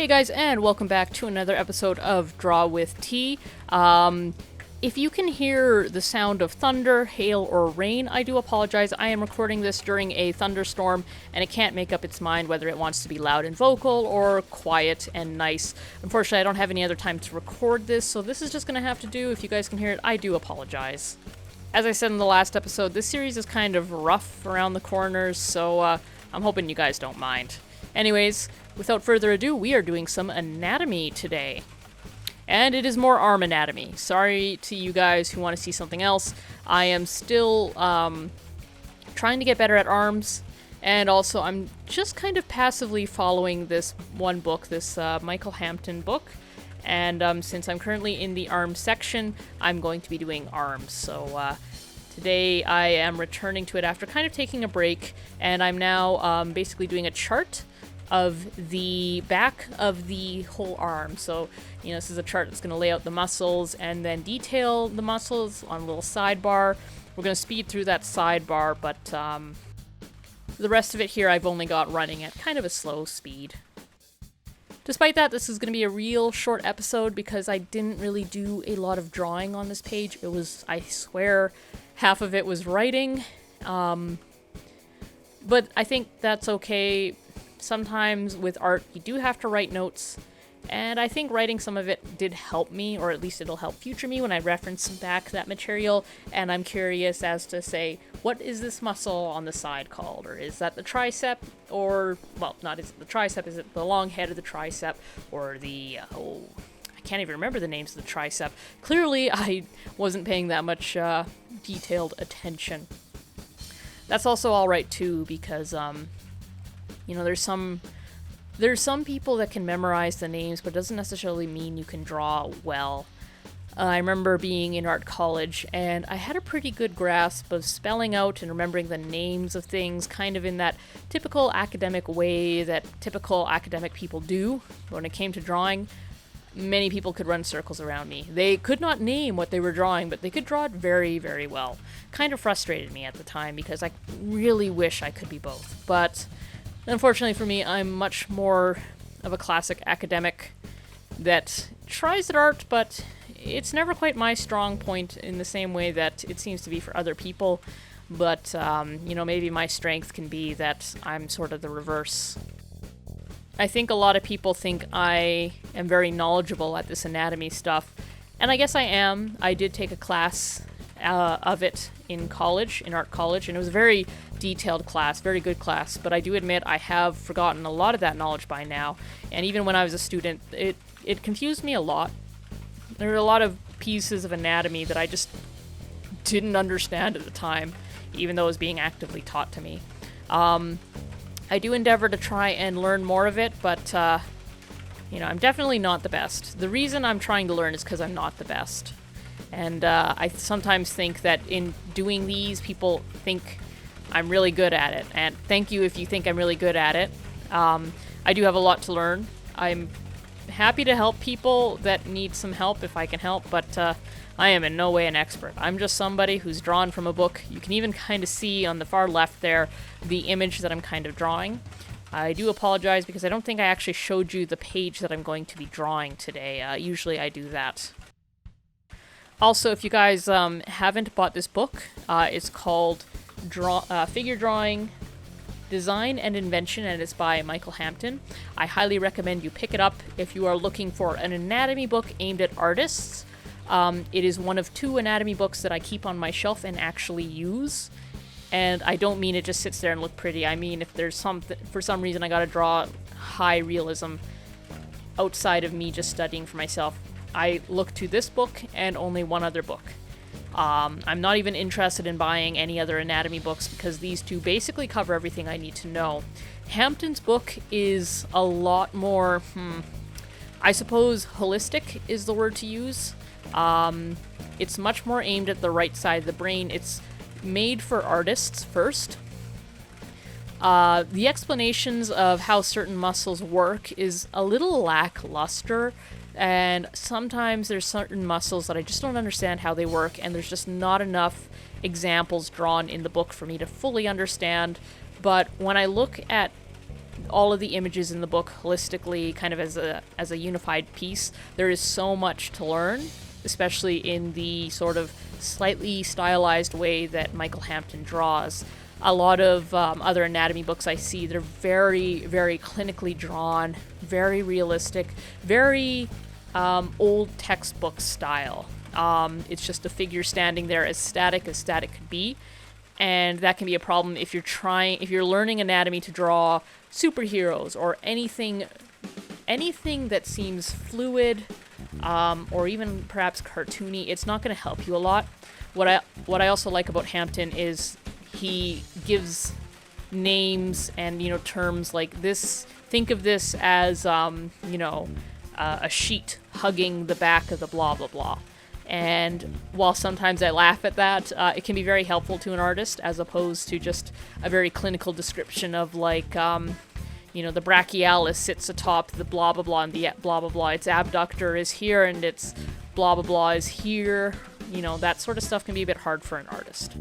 Hey guys, and welcome back to another episode of Draw with T. If you can hear the sound of thunder, hail, or rain, I do apologize. I am recording this during a thunderstorm, and it can't make up its mind whether it wants to be loud and vocal or quiet and nice. Unfortunately, I don't have any other time to record this, so this is just going to have to do. If you guys can hear it, I do apologize. As I said in the last episode, this series is kind of rough around the corners, so I'm hoping you guys don't mind. Anyways, without further ado, we are doing some anatomy today. And it is more arm anatomy. Sorry to you guys who want to see something else. I am still trying to get better at arms, and also I'm just kind of passively following this one book, this Michael Hampton book. And since I'm currently in the arm section, I'm going to be doing arms. So today I am returning to it after kind of taking a break, and I'm now basically doing a chart of the back of the whole arm. So, you know, this is a chart that's going to lay out the muscles and then detail the muscles on a little sidebar. We're going to speed through that sidebar, but the rest of it here I've only got running at kind of a slow speed. Despite that, this is going to be a real short episode because I didn't really do a lot of drawing on this page. It was, I swear, half of it was writing. But I think that's okay. Sometimes with art, you do have to write notes, and I think writing some of it did help me, or at least it'll help future me when I reference back that material, and I'm curious as to say, what is this muscle on the side called? Or is that the tricep? Or, well, not is it the tricep, is it the long head of the tricep? Or the, I can't even remember the names of the tricep. Clearly, I wasn't paying that much detailed attention. That's also alright too, because, you know, there's some people that can memorize the names, but it doesn't necessarily mean you can draw well. I remember being in art college, and I had a pretty good grasp of spelling out and remembering the names of things, kind of in that typical academic way that typical academic people do. When it came to drawing, many people could run circles around me. They could not name what they were drawing, but they could draw it very, very well. Kind of frustrated me at the time, because I really wish I could be both. But unfortunately for me, I'm much more of a classic academic that tries at art, but it's never quite my strong point in the same way that it seems to be for other people. But, you know, maybe my strength can be that I'm sort of the reverse. I think a lot of people think I am very knowledgeable at this anatomy stuff, and I guess I am. I did take a class of it in college, in art college, and it was a very detailed class, very good class, but I do admit I have forgotten a lot of that knowledge by now, and even when I was a student, it confused me a lot. There were a lot of pieces of anatomy that I just didn't understand at the time, even though it was being actively taught to me. I do endeavor to try and learn more of it, but, you know, I'm definitely not the best. The reason I'm trying to learn is because I'm not the best. And I sometimes think that in doing these, people think I'm really good at it. And thank you if you think I'm really good at it. I do have a lot to learn. I'm happy to help people that need some help if I can help, but I am in no way an expert. I'm just somebody who's drawn from a book. You can even kind of see on the far left there the image that I'm kind of drawing. I do apologize because I don't think I actually showed you the page that I'm going to be drawing today. Usually I do that. Also, if you guys haven't bought this book, it's called Figure Drawing, Design and Invention, and it's by Michael Hampton. I highly recommend you pick it up if you are looking for an anatomy book aimed at artists. It is one of 2 anatomy books that I keep on my shelf and actually use. And I don't mean it just sits there and look pretty. I mean if there's for some reason I gotta draw high realism outside of me just studying for myself, I look to this book and only one other book. I'm not even interested in buying any other anatomy books because these 2 basically cover everything I need to know. Hampton's book is a lot more, I suppose holistic is the word to use. It's much more aimed at the right side of the brain. It's made for artists first. The explanations of how certain muscles work is a little lackluster. And sometimes there's certain muscles that I just don't understand how they work, and there's just not enough examples drawn in the book for me to fully understand. But when I look at all of the images in the book holistically, kind of as a unified piece. There is so much to learn, especially in the sort of slightly stylized way that Michael Hampton draws. A lot of other anatomy books I see, they're very, very clinically drawn, very realistic, very old textbook style. It's just a figure standing there as static could be. And that can be a problem if you're learning anatomy to draw superheroes or anything that seems fluid, or even perhaps cartoony. It's not going to help you a lot. What I also like about Hampton is he gives names and terms like this. Think of this as a sheet hugging the back of the blah blah blah. And while sometimes I laugh at that, it can be very helpful to an artist as opposed to just a very clinical description of like, the brachialis sits atop the blah blah blah and the blah blah blah. Its abductor is here and its blah blah blah is here. That sort of stuff can be a bit hard for an artist.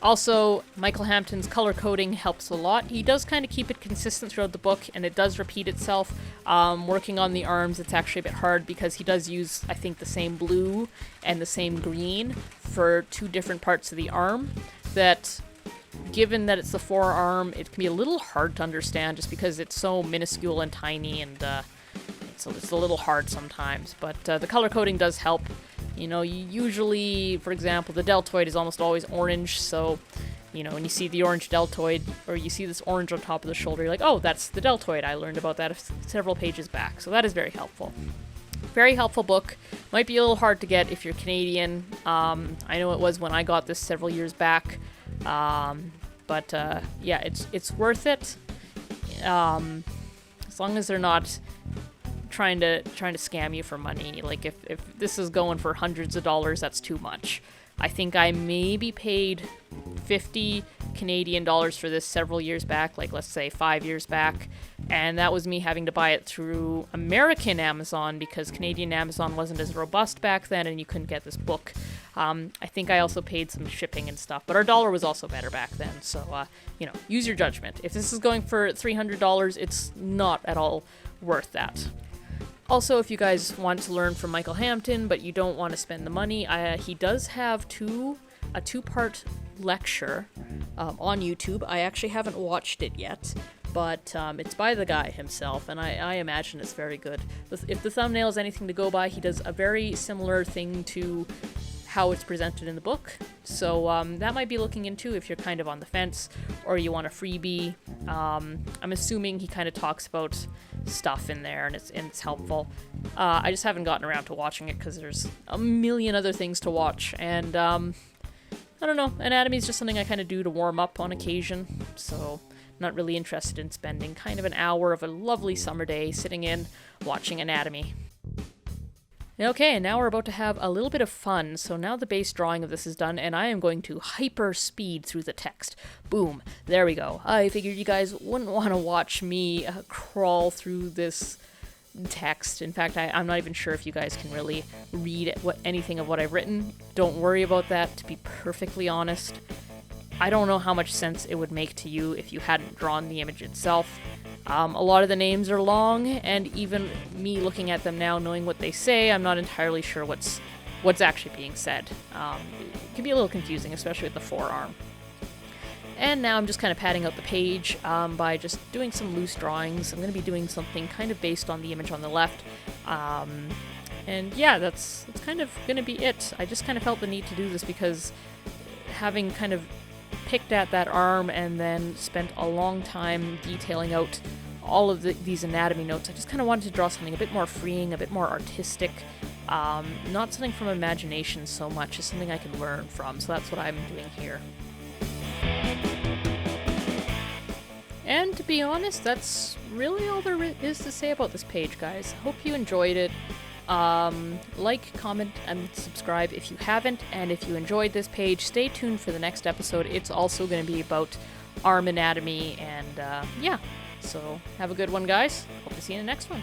Also, Michael Hampton's color coding helps a lot. He does kind of keep it consistent throughout the book, and it does repeat itself. Working on the arms, it's actually a bit hard because he does use, I think, the same blue and the same green for two different parts of the arm. That, given that it's the forearm, it can be a little hard to understand just because it's so minuscule and tiny, and it's a little hard sometimes. But the color coding does help. Usually, for example, the deltoid is almost always orange, so, when you see the orange deltoid, or you see this orange on top of the shoulder, you're like, oh, that's the deltoid. I learned about that several pages back, so that is very helpful. Very helpful book. Might be a little hard to get if you're Canadian. I know it was when I got this several years back, but it's worth it, as long as they're not trying to scam you for money. Like if this is going for hundreds of dollars, that's too much. I think I maybe paid 50 Canadian dollars for this several years back, like let's say 5 years back, and that was me having to buy it through American Amazon because Canadian Amazon wasn't as robust back then and you couldn't get this book. I think I also paid some shipping and stuff, but our dollar was also better back then, so use your judgment. If this is going for $300, it's not at all worth that. Also, if you guys want to learn from Michael Hampton, but you don't want to spend the money, he does have a two-part lecture on YouTube. I actually haven't watched it yet, but it's by the guy himself, and I imagine it's very good. If the thumbnail is anything to go by, he does a very similar thing to how it's presented in the book, so that might be looking into if you're kind of on the fence or you want a freebie. I'm assuming he kind of talks about stuff in there and it's helpful. I just haven't gotten around to watching it because there's a million other things to watch, and I don't know, anatomy is just something I kind of do to warm up on occasion, so I'm not really interested in spending kind of an hour of a lovely summer day sitting in watching anatomy. Okay, and now we're about to have a little bit of fun. So now the base drawing of this is done, and I am going to hyper speed through the text. Boom, there we go. I figured you guys wouldn't want to watch me crawl through this text. In fact, I'm not even sure if you guys can really read anything of what I've written. Don't worry about that, to be perfectly honest. I don't know how much sense it would make to you if you hadn't drawn the image itself. A lot of the names are long, and even me looking at them now, knowing what they say, I'm not entirely sure what's actually being said. It can be a little confusing, especially with the forearm. And now I'm just kind of padding out the page by just doing some loose drawings. I'm going to be doing something kind of based on the image on the left. And yeah, that's kind of going to be it. I just kind of felt the need to do this because having kind of picked at that arm and then spent a long time detailing out all of these anatomy notes, I just kind of wanted to draw something a bit more freeing, a bit more artistic, not something from imagination so much as something I can learn from, so that's what I'm doing here. And to be honest, that's really all there is to say about this page, guys. Hope you enjoyed it. Like, comment, and subscribe if you haven't, and if you enjoyed this page, stay tuned for the next episode. It's also going to be about arm anatomy, and yeah, so have a good one, guys. Hope to see you in the next one.